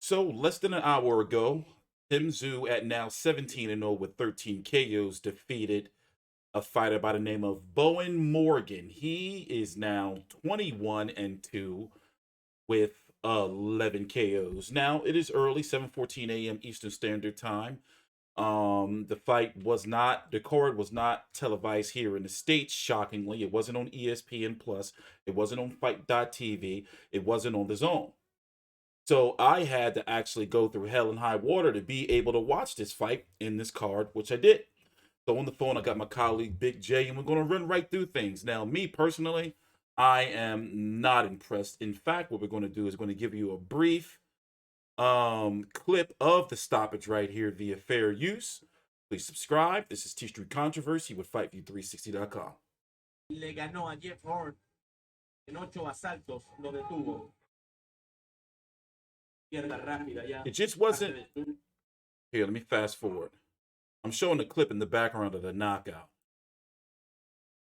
So less than an hour ago, Tszyu at now 17-0 with 13 KOs defeated a fighter by the name of Bowen Morgan. He is now 21-2 with 11 KOs. Now it is early, 7:14 a.m. Eastern Standard Time. The card was not televised here in the States, shockingly. It wasn't on ESPN Plus, it wasn't on Fight.tv, it wasn't on the Zone. So I had to actually go through hell and high water to be able to watch this fight in this card, which I did. So on the phone, I got my colleague Big J, and we're going to run right through things. Now, me personally, I am not impressed. In fact, what we're going to do is going to give you a brief clip of the stoppage right here via fair use. Please subscribe. This is TstreeT Controversy with FightView360.com. Le ganó a Jeff Horn en 8 asaltos, lo detuvo. It just wasn't. Here, let me fast forward. I'm showing the clip in the background of the knockout.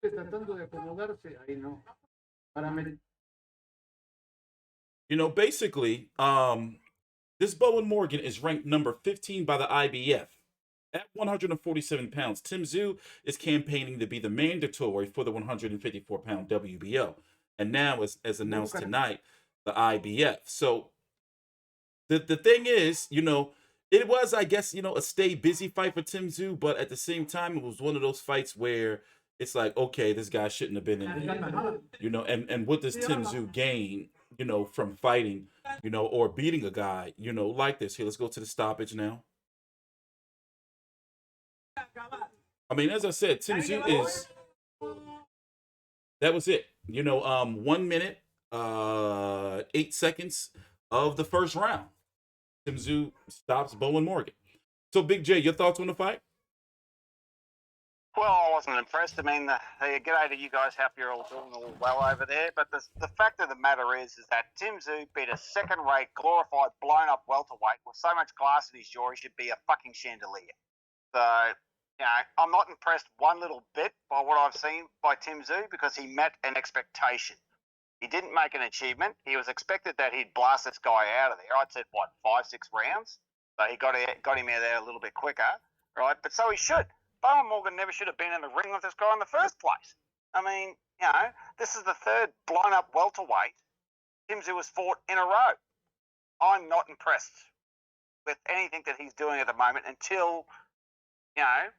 You know, basically, this Bowen Morgan is ranked number 15 by the IBF. At 147 pounds, Tszyu is campaigning to be the mandatory for the 154-pound WBO. And now, as announced tonight, the IBF. So, the thing is, you know, it was, I guess, you know, a stay busy fight for Tszyu, but at the same time, it was one of those fights where it's like, okay, this guy shouldn't have been in there, you know, and what does Tszyu gain, you know, from fighting, you know, or beating a guy, you know, like this? Here, let's go to the stoppage now. I mean, as I said, Tszyu is, that was it. You know, 1 minute, 8 seconds of the first round. Tszyu stops Bowen Morgan. So, Big J, your thoughts on the fight? Well, I wasn't impressed. I mean, g'day to you guys. Hope you're all doing all well over there. But the fact of the matter is that Tszyu beat a second-rate, glorified, blown-up welterweight with so much glass in his jaw, he should be a fucking chandelier. So, you know, I'm not impressed one little bit by what I've seen by Tszyu because he met an expectation. He didn't make an achievement. He was expected that he'd blast this guy out of there. I'd said, what, 5-6 rounds? So he got him out there a little bit quicker, right? But so he should. Bowen Morgan never should have been in the ring with this guy in the first place. I mean, you know, this is the third blown-up welterweight Tszyu has fought in a row. I'm not impressed with anything that he's doing at the moment until, you know,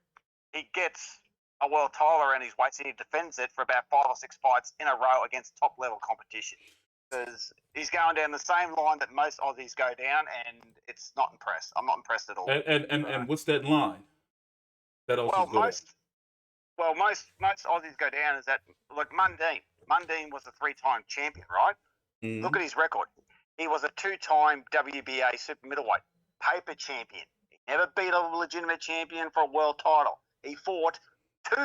he gets a world title around his waist and he defends it for about 5 or 6 fights in a row against top-level competition. Because he's going down the same line that most Aussies go down, and it's not impressed. I'm not impressed at all. And what's that line? That also most Aussies go down is that, look, Mundine. Mundine was a 3-time champion, right? Mm-hmm. Look at his record. He was a 2-time WBA super middleweight, paper champion. He never beat a legitimate champion for a world title. He fought 2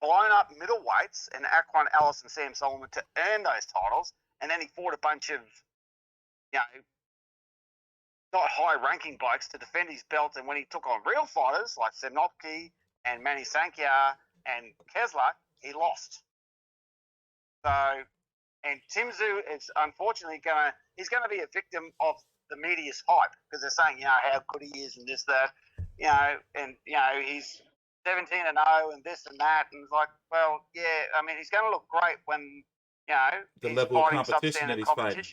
blown-up middleweights in Aquan Ellis and Sam Solomon to earn those titles, and then he fought a bunch of, you know, not high-ranking blokes to defend his belt, and when he took on real fighters like Semnotki and Manny Sankiar and Kessler, he lost. So, and Tszyu is unfortunately he's gonna be a victim of the media's hype because they're saying, you know, how good he is and this, that, you know, and, you know, he's 17-0 and this and that, and it's like, well, yeah, I mean, he's gonna look great when, you know, the level of competition that he's fighting.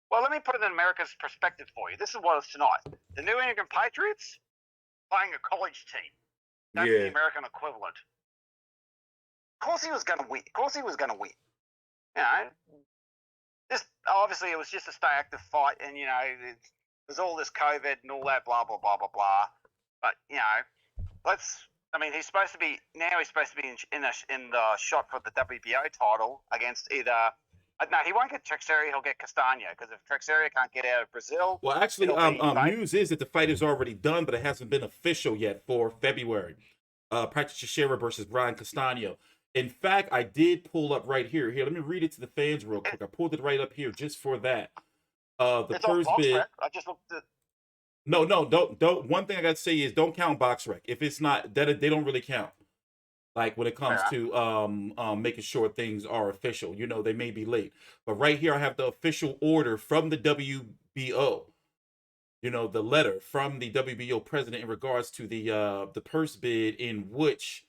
Well, let me put it in America's perspective for you. This is what it's tonight. The New England Patriots playing a college team. That's the American equivalent. Of course he was going to win. You know, this obviously it was just a stay active fight, and, you know, there's all this COVID and all that, blah, blah, blah, blah, blah. But, you know, he's supposed to be in the shot for the WBO title against either. No, he won't get Teixeira. He'll get Castaño because if Teixeira can't get out of Brazil. Well, actually, news is that the fight is already done, but it hasn't been official yet for February. Practice Teixeira versus Brian Castaño. In fact, I did pull up right here. Here, let me read it to the fans real quick. I pulled it right up here just for that. The first bid. I just looked at. No, don't. One thing I got to say is don't count BoxRec. If it's not that, they don't really count. Like when it comes to making sure things are official, you know, they may be late. But right here, I have the official order from the WBO. the letter from the WBO president in regards to the purse bid in which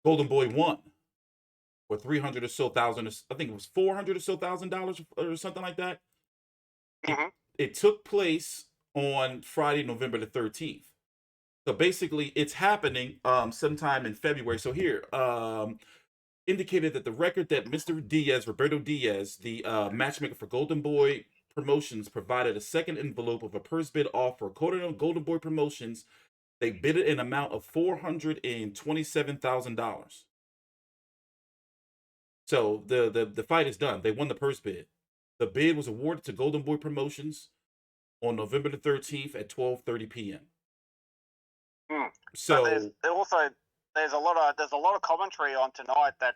Golden Boy won for 300 or so thousand. I think it was 400 or so $1,000 or something like that. It, hmm it took place on Friday, November the 13th. So basically, it's happening sometime in February. So here, indicated that the record that Mr. Diaz, Roberto Diaz, the matchmaker for Golden Boy Promotions, provided a second envelope of a purse bid offer. According to Golden Boy Promotions, they bid it an amount of $427,000. So the fight is done. They won the purse bid. The bid was awarded to Golden Boy Promotions on November the 13th at 12:30 p.m. Mm. So there's a lot of commentary on tonight that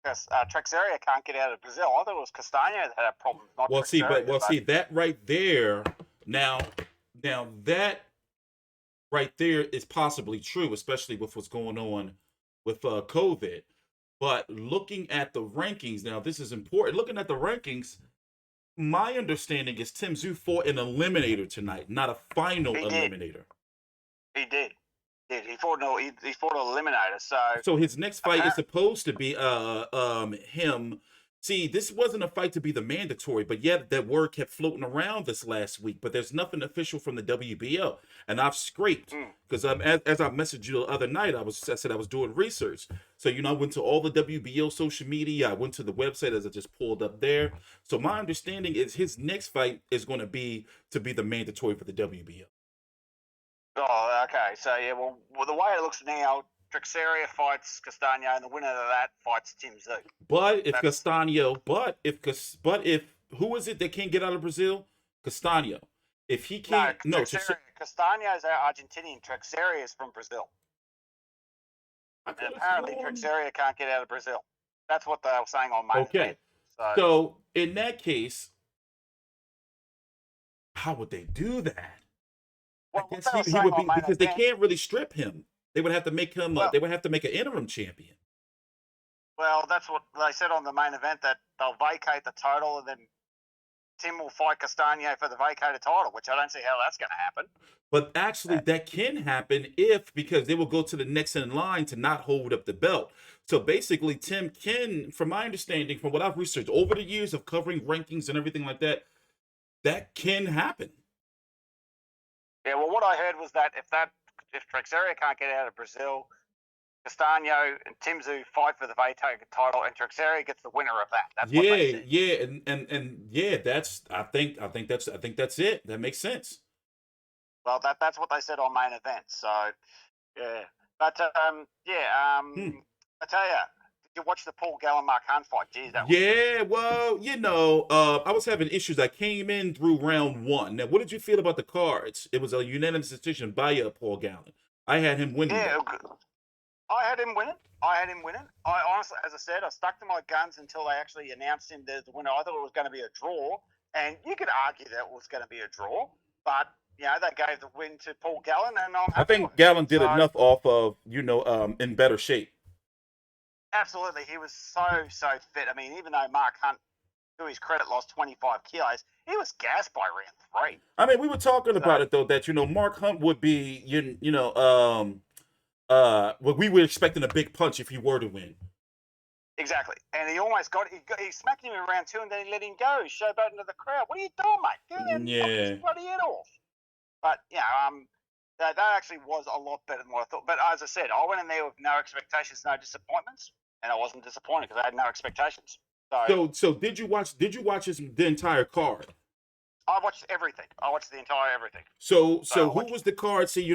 Trexeria can't get out of Brazil. I thought it was Castagna that had problems, not Trexeria. see that right there. Now that right there is possibly true, especially with what's going on with COVID. But looking at the rankings, now this is important. Looking at the rankings, my understanding is Tszyu fought an eliminator tonight, not a final eliminator. He did. He fought an eliminator. So his next fight is supposed to be him. See, this wasn't a fight to be the mandatory, but yet that word kept floating around this last week. But there's nothing official from the WBO, and I've scraped because as I messaged you the other night, I said I was doing research. So I went to all the WBO social media. I went to the website as I just pulled up there. So my understanding is his next fight is going to be the mandatory for the WBO. Oh, okay. So yeah, well, the way it looks now, Trexeria fights Castagna, and the winner of that fights Tszyu. But if who is it that can't get out of Brazil? Castagna. If he can't, Castagna is Argentinian. Trexeria is from Brazil. And apparently, Trexeria can't get out of Brazil. That's what they were saying on Main Event. So in that case, how would they do that? Well, I guess he would be, because they can't really strip him. They would have to make him. They would have to make an interim champion. Well, that's what they said on the Main Event, that they'll vacate the title, and then Tim will fight Castagna for the vacated title, which I don't see how that's going to happen. But actually, that can happen because they will go to the next in line to not hold up the belt. So basically, Tim can, from my understanding, from what I've researched over the years of covering rankings and everything like that, that can happen. Yeah, well, what I heard was that if Trexeria can't get out of Brazil, Castagna and Tszyu fight for the vacated title, and Trexeria gets the winner of that. That's what they said. I think that's it. That makes sense. Well, that's what they said on Main Event. So yeah, but I tell you, did you watch the Paul Gallen Mark Hunt fight? Geez, that I was having issues. I came in through round one. Now, what did you feel about the cards? It was a unanimous decision by Paul Gallen. I had him winning. Yeah, I had him winning. I honestly, as I said, I stuck to my guns until they actually announced him as the winner. I thought it was going to be a draw, and you could argue that it was going to be a draw, but they gave the win to Paul Gallen, and I think Gallen did enough off of in better shape. Absolutely, he was so fit. I mean, even though Mark Hunt, to his credit, lost 25 kilos, he was gassed by round 3. I mean, we were talking about it though, that Mark Hunt would be we were expecting a big punch if he were to win. Exactly, and he almost got it. He smacked him in round 2, and then he let him go. He showboated into the crowd. What are you doing, mate? Get in there and knock his bloody head off. But that actually was a lot better than what I thought. But as I said, I went in there with no expectations, no disappointments, and I wasn't disappointed because I had no expectations. So did you watch the entire card? I watched everything. I watched the entire everything. So who was the card? See,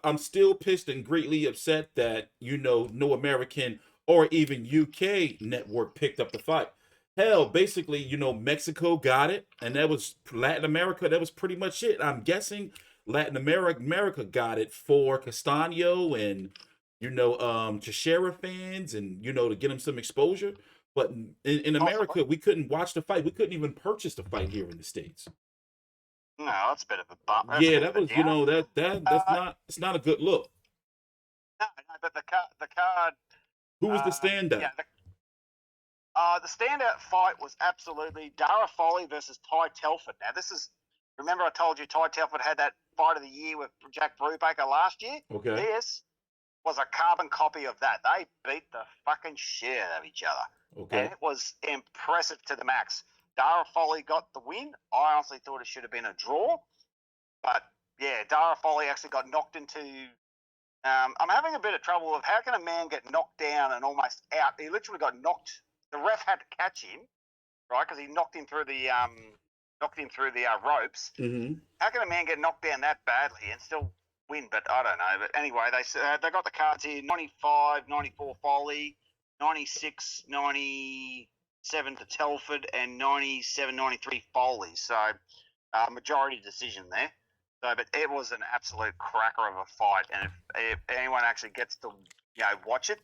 I'm still pissed and greatly upset that no American or even UK network picked up the fight. Hell, basically, Mexico got it, and that was Latin America. That was pretty much it. I'm guessing Latin America got it for Castagno and Teixeira fans, and to get them some exposure. But in America, we couldn't watch the fight. We couldn't even purchase the fight here in the States. No, that's a bit of a bump. That was it's not a good look. No, but the card. Who was the stand-up? The standout fight was absolutely Dara Folly versus Ty Telford. Now, remember I told you Ty Telford had that fight of the year with Jack Brubaker last year? Okay. This was a carbon copy of that. They beat the fucking shit out of each other. Okay. And it was impressive to the max. Dara Folly got the win. I honestly thought it should have been a draw. But, yeah, Dara Folly actually got knocked into... I'm having a bit of trouble with how can a man get knocked down and almost out? He literally got knocked. The ref had to catch him, right? Because he knocked him through the ropes. Mm-hmm. How can a man get knocked down that badly and still win? But I don't know. But anyway, they got the cards here: 95, 94 Foley, 96, 97 to Telford, and 97, 93 Foley. So majority decision there. So, but it was an absolute cracker of a fight, and if anyone actually gets to watch it,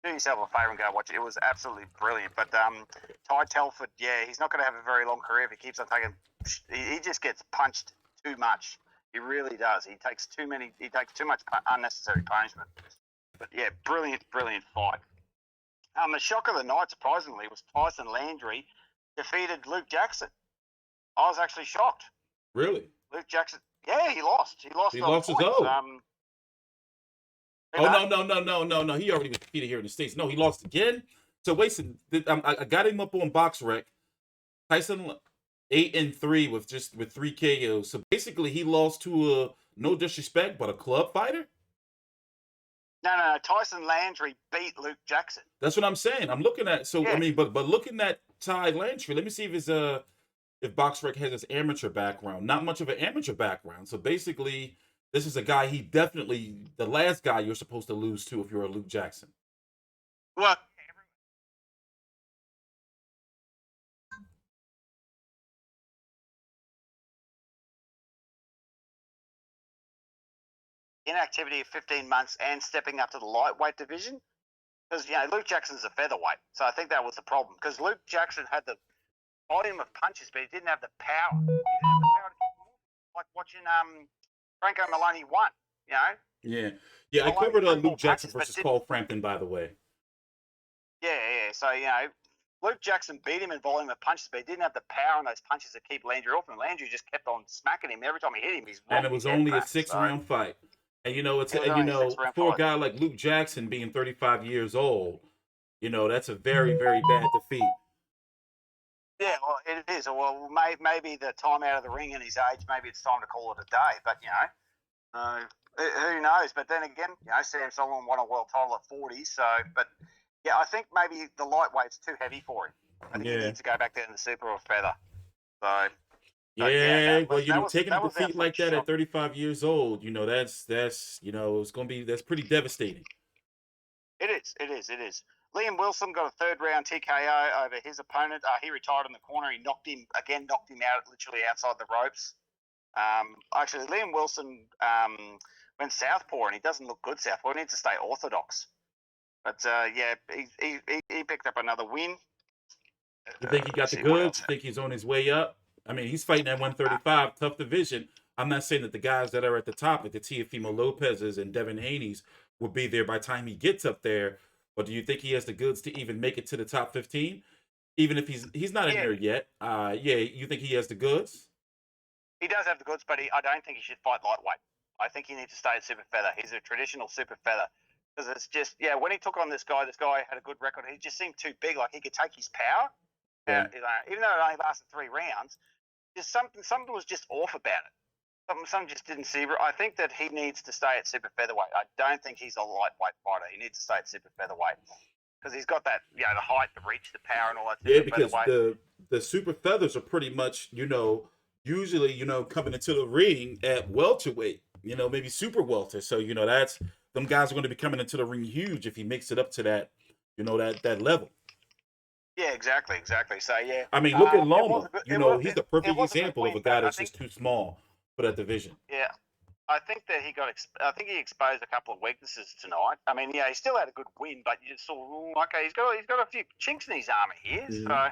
do yourself a favour and go watch it. It was absolutely brilliant. But Ty Telford, yeah, he's not going to have a very long career if he keeps on taking. He just gets punched too much. He really does. He takes too much unnecessary punishment. But yeah, brilliant fight. The shock of the night, surprisingly, was Tyson Landry defeated Luke Jackson. I was actually shocked. Really? Luke Jackson, yeah, he lost. He lost his points. own. No. He already was defeated here in the States. No, he lost again. So wait, I got him up on BoxRec. Tyson 8-3 with 3 KOs. So basically, he lost to a, no disrespect, but a club fighter. No. Tyson Landry beat Luke Jackson. That's what I'm saying. I'm looking at. So yeah. I mean, but looking at Ty Landry, let me see if BoxRec has his amateur background. Not much of an amateur background. So basically, this is a guy the last guy you're supposed to lose to if you're a Luke Jackson. Well, inactivity of 15 months and stepping up to the lightweight division. Because, Luke Jackson's a featherweight. So I think that was the problem. Because Luke Jackson had the volume of punches, but he didn't have the power. He didn't have the power to keep moving. Like watching Franco Maloney 1, Yeah, I covered Luke Jackson versus Carl Frampton, by the way. Yeah. So, Luke Jackson beat him in volume of punches, but he didn't have the power on those punches to keep Landry off, and Landry just kept on smacking him. Every time he hit him, and it was only a 6-round fight. And for a guy like Luke Jackson being 35 years old, that's a very, very bad defeat. Yeah, well, it is. Well, maybe the time out of the ring and his age, maybe it's time to call it a day. But who knows? But then again, Sam Solomon won a world title at 40. So, but yeah, I think maybe the lightweight's too heavy for him. I think he needs to go back down to the super or feather. So. Taking a defeat like that at 35 years old, that's it's gonna be pretty devastating. It is. Liam Wilson got a 3rd round TKO over his opponent. He retired in the corner. He knocked him out literally outside the ropes. Actually, Liam Wilson went southpaw and he doesn't look good southpaw. He needs to stay orthodox. But he picked up another win. You think he got the goods? You think he's on his way up? I mean, he's fighting at 135, tough division. I'm not saying that the guys that are at the top, like the Teofimo Lopez's and Devin Haney's, will be there by the time he gets up there. But do you think he has the goods to even make it to the top 15? Even if he's not in there yet. You think he has the goods? He does have the goods, but I don't think he should fight lightweight. I think he needs to stay at super feather. He's a traditional super feather. Because it's just, when he took on this guy had a good record. He just seemed too big. Like he could take his power. Yeah. Even though it only lasted 3 rounds, just something was just off about it. Something just didn't see. I think that he needs to stay at super featherweight. I don't think he's a lightweight fighter. He needs to stay at super featherweight because he's got that, the height, the reach, the power, and all that. Yeah, because the super feathers are pretty much, usually, coming into the ring at welterweight. Maybe super welter. So that's them guys are going to be coming into the ring huge if he makes it up to that, that level. Yeah, exactly. So yeah. I mean, look at Loma. He's the perfect example of a guy that's just too small for that division. Yeah, I think that he exposed a couple of weaknesses tonight. I mean, he still had a good win, but you just saw, okay, he's got a few chinks in his armor here. Mm-hmm. So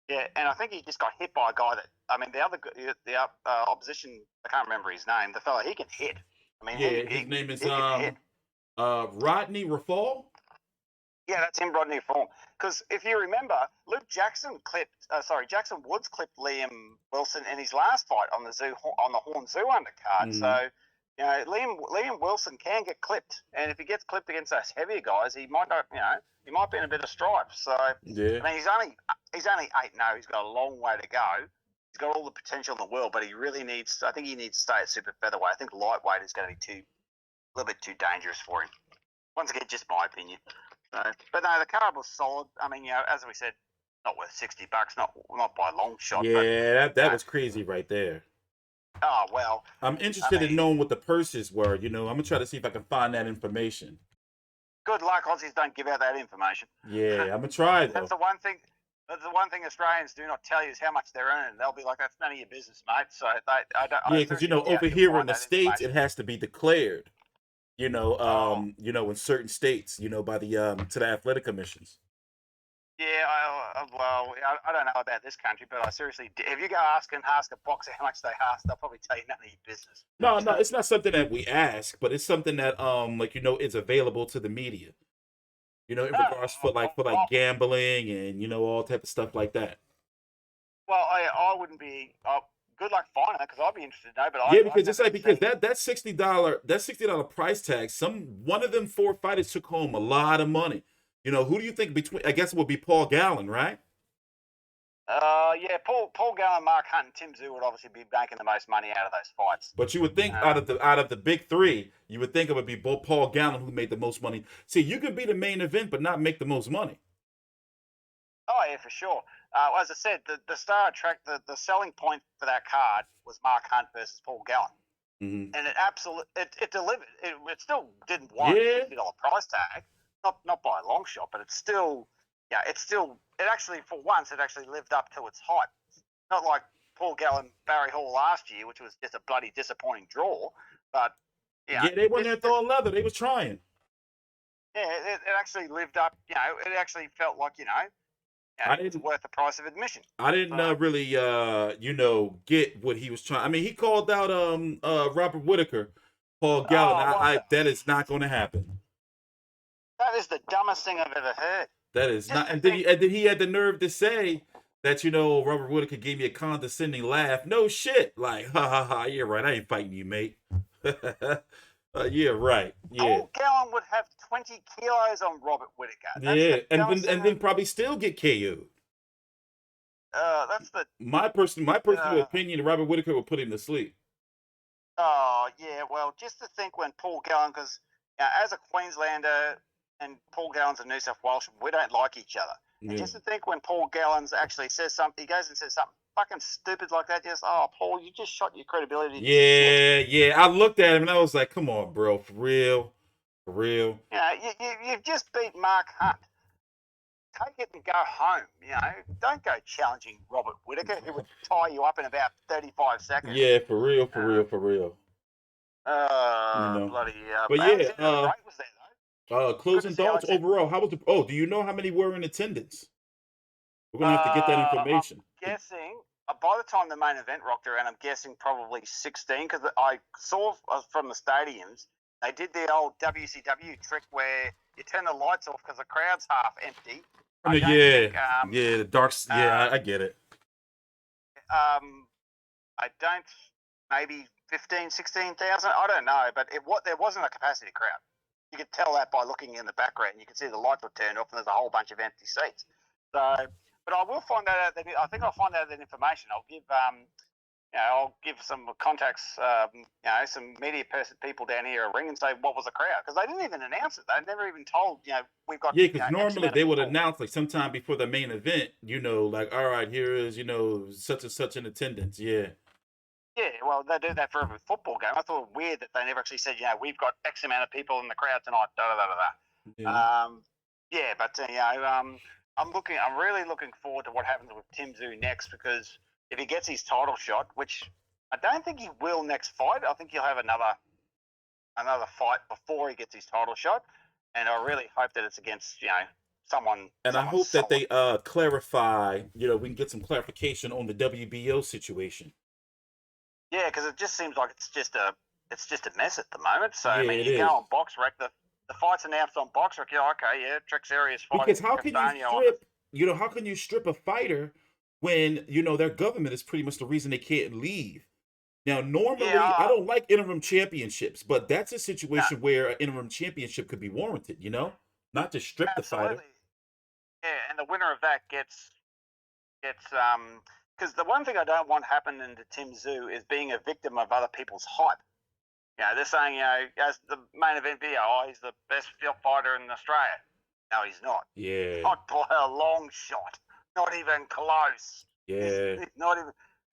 yeah, and I think he just got hit by a guy that. I mean, the opposition. I can't remember his name. The fella, he can hit. I mean, his name is Rodney Rafal. Yeah, that's in Rodney form. Because if you remember, Jackson Woods clipped Liam Wilson in his last fight on the Horn Zoo undercard. Mhm. So, you know, Liam Wilson can get clipped, and if he gets clipped against those heavier guys, he might not, he might be in a bit of strife. So, Yeah. I mean, he's only 8-0. He's got a long way to go. He's got all the potential in the world, but he really needs. I think he needs to stay at super featherweight. I think lightweight is going to be a little bit too dangerous for him. Once again, just my opinion. So, but no, the card was solid. I mean, as we said, not worth $60, not by a long shot. Yeah, But, that was crazy right there. Oh well. I'm interested in knowing what the purses were. I'm gonna try to see if I can find that information. Good luck, Aussies don't give out that information. Yeah, I'm gonna try though. That's the one thing. That's the one thing Australians do not tell you is how much they're earning. They'll be like, "That's none of your business, mate." So Yeah, because over here in the States, it has to be declared. In certain states, by the to the athletic commissions. Yeah, I don't know about this country, but I seriously, if you go ask a boxer how much they ask, they'll probably tell you none of your business. No, it's not something that we ask, but it's something that it's available to the media. In regards for gambling and all type of stuff like that. Well, I wouldn't be. Good luck finding it because I'd be interested to know. But because it's because that $60 price tag. One of them 4 fighters took home a lot of money. Who do you think between? I guess it would be Paul Gallen, right? Yeah, Paul Gallen, Mark Hunt, and Tim Tszyu would obviously be making the most money out of those fights. But you would think out of the big three, you would think it would be Paul Gallen who made the most money. See, you could be the main event, but not make the most money. Oh yeah, for sure. As I said, the Star Trek, the selling point for that card was Mark Hunt versus Paul Gallen, and it delivered. It still didn't want a $50 price tag, not by a long shot, but it's still. Yeah, it actually, for once, it actually lived up to its hype. Not like Paul Gallen, Barry Hall last year, which was just a bloody disappointing draw. But yeah, they went there throwing leather. They was trying. Yeah, it actually lived up. It actually felt like it's worth the price of admission. I didn't really, get what he was trying. I mean, he called out Robert Whittaker, Paul Gallen. That is not going to happen. That is the dumbest thing I've ever heard. That is not. And then he had the nerve to say that Robert Whittaker gave me a condescending laugh. No shit, like ha ha ha. Yeah, right. I ain't fighting you, mate. Yeah, right. Yeah. Paul Gallen would have 20 kilos on Robert Whittaker. And then probably still get KO'd. That's the my personal opinion. Robert Whittaker will put him to sleep. Oh yeah, well, just to think when Paul Gallen, because as a Queenslander. And Paul Gallen's a New South Welshman, we don't like each other. Yeah. And just to think when Paul Gallen's actually says something, he goes and says something fucking stupid like that, Paul, you just shot your credibility. Yeah. I looked at him and I was like, come on, bro, for real. You've just beat Mark Hunt. Take it and go home. Don't go challenging Robert Whittaker, who would tie you up in about 35 seconds. Yeah, for real. Bloody. But yeah, was there, closing thoughts overall. How was the? Oh, do you know how many were in attendance? We're gonna have to get that information. I'm guessing by the time the main event rocked around, I'm guessing probably 16 because I saw from the stadiums they did the old WCW trick where you turn the lights off because the crowd's half empty. The dark. I get it. I don't. Maybe 15, 16,000. I don't know, but there wasn't a capacity crowd. You could tell that by looking in the background. You can see the lights were turned off and there's a whole bunch of empty seats. So, but I will find that out. I think I'll find out that information. I'll give some contacts, some media people down here a ring and say what was the crowd because they didn't even announce it. They never even told. We've got. Yeah, because normally they would announce like sometime before the main event. Like all right, here is such and such in attendance. Yeah. Yeah, well, they do that for every football game. I thought it weird that they never actually said, we've got X amount of people in the crowd tonight. I'm really looking forward to what happens with Tim Tszyu next because if he gets his title shot, which I don't think he will next fight, I think he'll have another fight before he gets his title shot, and I really hope that it's against someone. And I hope that they clarify. We can get some clarification on the WBO situation. Yeah, because it just seems like it's just a mess at the moment. So you go on BoxRec, the the fight's announced on Boxer. Yeah, okay, yeah, Trexerius fighting Because how can you Castagna on strip, how can you strip a fighter when, their government is pretty much the reason they can't leave? Now, normally, I Yeah, don't like interim championships, but that's a no, situation where an interim championship could be warranted, not to strip the fighter. absolutely. Yeah, and the winner of that gets because the one thing I don't want happening to Tim Tszyu is being a victim of other people's hype. They're saying, as the main event video, he's the best fighter in Australia. No, he's not. Yeah, Not by a long shot. Not even close. yeah.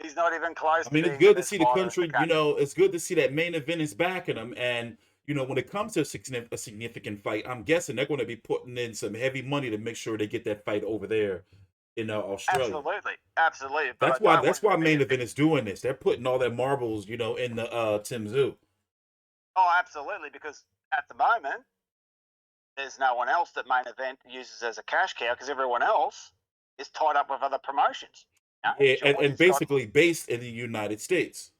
He's not even close I to mean, it's being the good to best see the fighter in the country, country. it's good to see that main event is backing them. And, when it comes to a significant fight, I'm guessing they're going to be putting in some heavy money to make sure they get that fight over there in Australia. Absolutely, absolutely. But I That's why don't that's want it why to be main a event is doing this. They're putting all their marbles, in the Tim Tszyu. Oh, absolutely, because at the moment, there's no one else that main event uses as a cash cow because everyone else is tied up with other promotions. Yeah, George and has got basically based in the United States.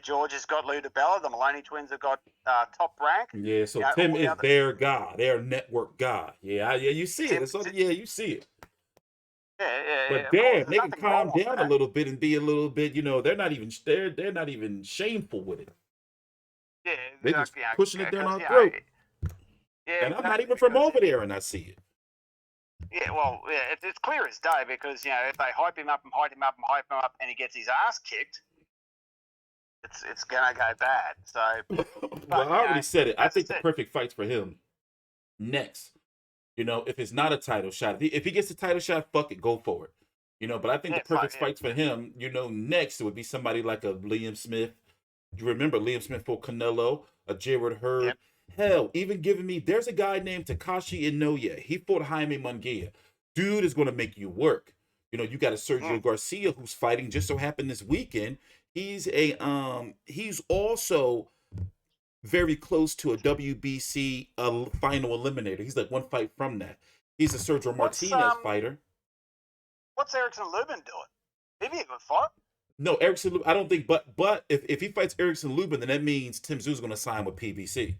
George has got Lou DiBella. The Maloney twins have got Top Rank. Yeah, so Tim All the is other their guy, their network guy. Yeah, yeah, you see it. Tim, It's on, yeah, you see it. But Of course, damn, there's they can nothing wrong calm with down a that. little bit and be a little bit, they're not even shameful with it. Yeah, They're just pushing it down our because throat. yeah, And I'm not exactly, even from because over there and I see it. it's clear as day because if they hype him up and hype him up and hype him up and he gets his ass kicked, it's gonna go bad. So, Well, I already said it. I as I think the said, perfect fight's for him next. If it's not a title shot, if he gets a title shot, fuck it, go for it. But I think the perfect fights for him, next it would be somebody like a Liam Smith. You remember Liam Smith for Canelo, a Jared Hurd. Yep. Hell, even giving me, there's a guy named Takashi Inoue. He fought Jaime Munguia. Dude is going to make you work. You got a Sergio Garcia who's fighting. Just so happened this weekend, he's also very close to a WBC final eliminator. He's like one fight from that. He's a Sergio Martinez fighter. What's Erickson Lubin doing? He'd be a good fight. No, Erickson Lubin, I don't think, but if he fights Erickson Lubin, then that means Tim Tszyu is going to sign with PBC.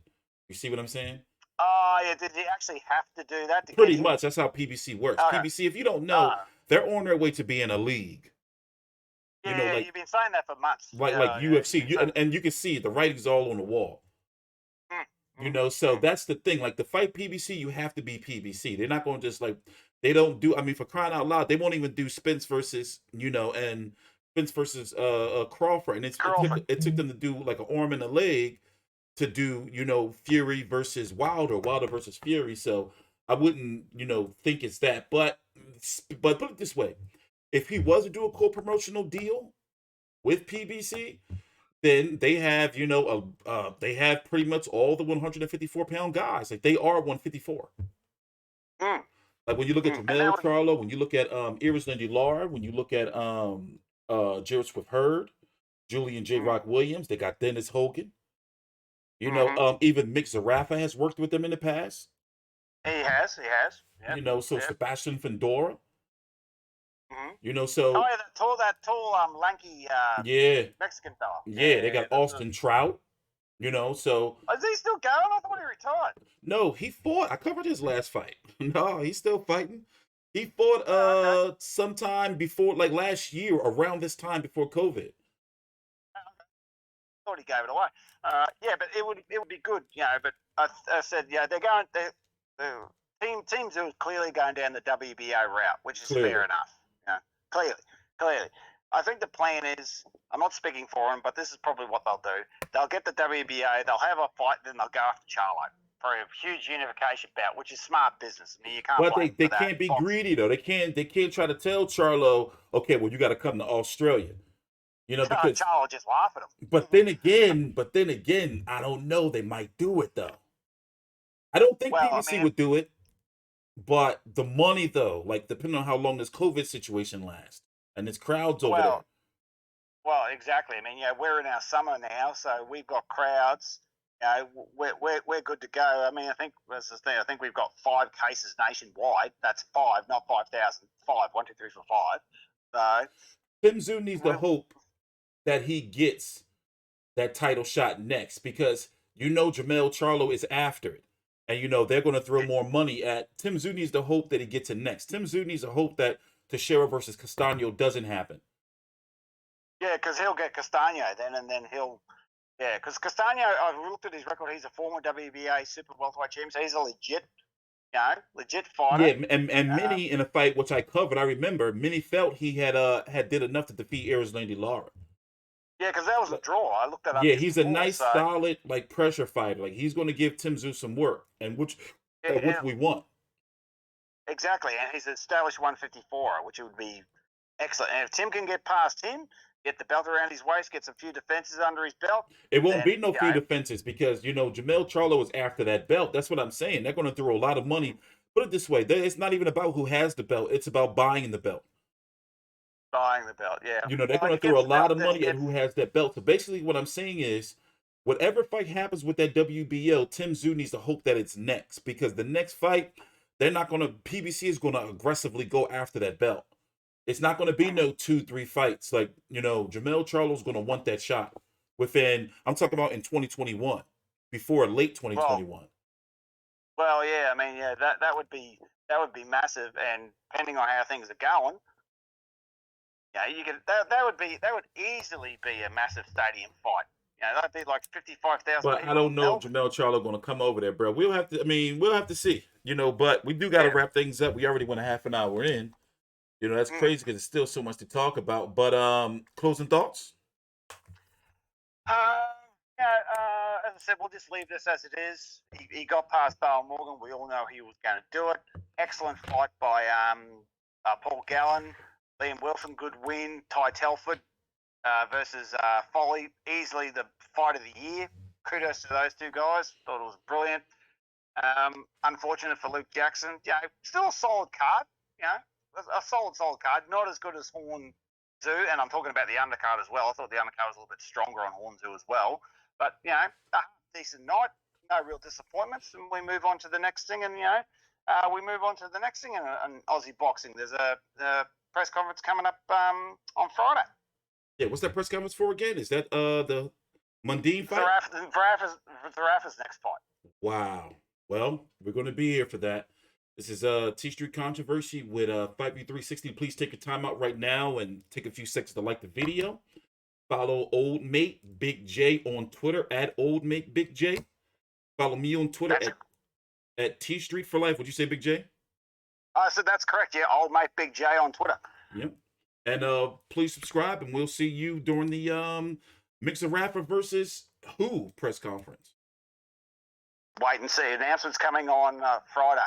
You see what I'm saying? Oh, yeah, did he actually have to do that? Pretty much, that's how PBC works. Okay. PBC, if you don't know, they're on their way to being a league. Yeah, you've been saying that for months. Like UFC, and you can see the writing's all on the wall. So that's the thing. Like, to fight PBC, you have to be PBC. They're not going to just they don't do. I mean, for crying out loud, they won't even do Spence versus and Spence versus Crawford, and it took them to do like an arm and a leg to do Fury versus Wilder versus Fury. So I wouldn't think it's that. But put it this way, if he was to do a co-promotional deal with PBC, then they have they have pretty much all the 154-pound guys. Like, they are 154. Like, when you look at Jamel Charlo, when you look at Iris Lindy-Lar, when you look at Jared Swift Hurd, Julian J. Rock Williams, they got Dennis Hogan. Even Mick Zarafa has worked with them in the past. He has. Yep. So Sebastian Fendora. So oh, yeah, that tall, lanky, Mexican fella. Yeah, they got Austin Trout. So is he still going? I thought he retired. No, he fought. I covered his last fight. No, he's still fighting. He fought sometime before, like last year, around this time before COVID. Thought he gave it away. Yeah, but it would be good, But I said, they're going. The teams are clearly going down the WBA route, which is fair enough. Clearly. I think the plan is, I'm not speaking for them, but this is probably what they'll do. They'll get the WBA, they'll have a fight, then they'll go after Charlo for a huge unification bout, which is smart business. I mean, you can't. But they can't be greedy though. They can't try to tell Charlo, okay, well, you got to come to Australia. Because Charlo just laugh at him. But then again, I don't know. They might do it though. I don't think PBC would do it. But the money, though, like, depending on how long this COVID situation lasts, and there's crowds over there. Well, exactly. I mean, we're in our summer now, so we've got crowds. We're good to go. I mean, I think that's the thing. I think we've got 5 cases nationwide. That's 5, not 5,000. 5, 1, 2, 3, 4, 5. So Tim Tszyu needs to hope that he gets that title shot next, because Jamel Charlo is after it. And they're going to throw more money at Tim Tszyu. Needs to hope that he gets it next. Tim Tszyu needs to hope that Teixeira versus Castano doesn't happen. Yeah, because he'll get Castano then, and then he'll. Yeah, because Castano, I've looked at his record. He's a former WBA super welterweight champion, so he's a legit fighter. Yeah, and Minnie in a fight which I covered, I remember Minnie felt he had did enough to defeat Landy Lara. Yeah, because that was a draw. I looked that up. Yeah, he's a nice, solid, like pressure fighter. Like he's going to give Tim Tszyu some work, and which we want. Exactly, and he's established 154, which would be excellent. And if Tim can get past him, get the belt around his waist, get some few defenses under his belt. It won't be no few defenses because Jamel Charlo is after that belt. That's what I'm saying. They're going to throw a lot of money. Put it this way: it's not even about who has the belt; it's about buying the belt. Buying the belt, yeah. They're going to throw a lot of money at who has that belt. So basically, what I'm saying is, whatever fight happens with that WBO, Tim Tszyu needs to hope that it's next because the next fight, they're not going to. PBC is going to aggressively go after that belt. It's not going to be no 2-3 fights. Like Jamel Charlo's going to want that shot within. I'm talking about in 2021, before late 2021. Well, yeah. I mean, yeah, that would be massive, and depending on how things are going. Yeah, you could. That would easily be a massive stadium fight. That'd be like 55,000. But I don't know if Jamel Charlo going to come over there, bro. We'll have to. I mean, we'll have to see. But we do got to wrap things up. We already went a half an hour in. That's crazy because there's still so much to talk about. But closing thoughts. As I said, we'll just leave this as it is. He got past Dale Morgan. We all know he was going to do it. Excellent fight by Paul Gallen. Liam Wilson, good win. Ty Telford versus Foley, easily the fight of the year. Kudos to those two guys. Thought it was brilliant. Unfortunate for Luke Jackson. Still a solid card. A solid card. Not as good as Horn Tszyu, and I'm talking about the undercard as well. I thought the undercard was a little bit stronger on Horn Tszyu as well. But a decent night. No real disappointments, and we move on to the next thing. And we move on to the next thing in Aussie boxing. There's a press conference coming up on Friday. Yeah, what's that press conference for again? Is that the Mundine fight? Zarafa's next fight. Wow. Well, we're going to be here for that. This is TstreeT Controversy with Fight View 360. Please take a time out right now and take a few seconds to like the video. Follow Old Mate Big J on Twitter at Old Mate Big J. Follow me on Twitter at TstreeT for Life. What'd you say, Big J? I said that's correct. Yeah, Old Mate Big J on Twitter. Yep. And please subscribe, and we'll see you during the Mixer Rapper versus Who press conference. Wait and see. Announcements coming on Friday.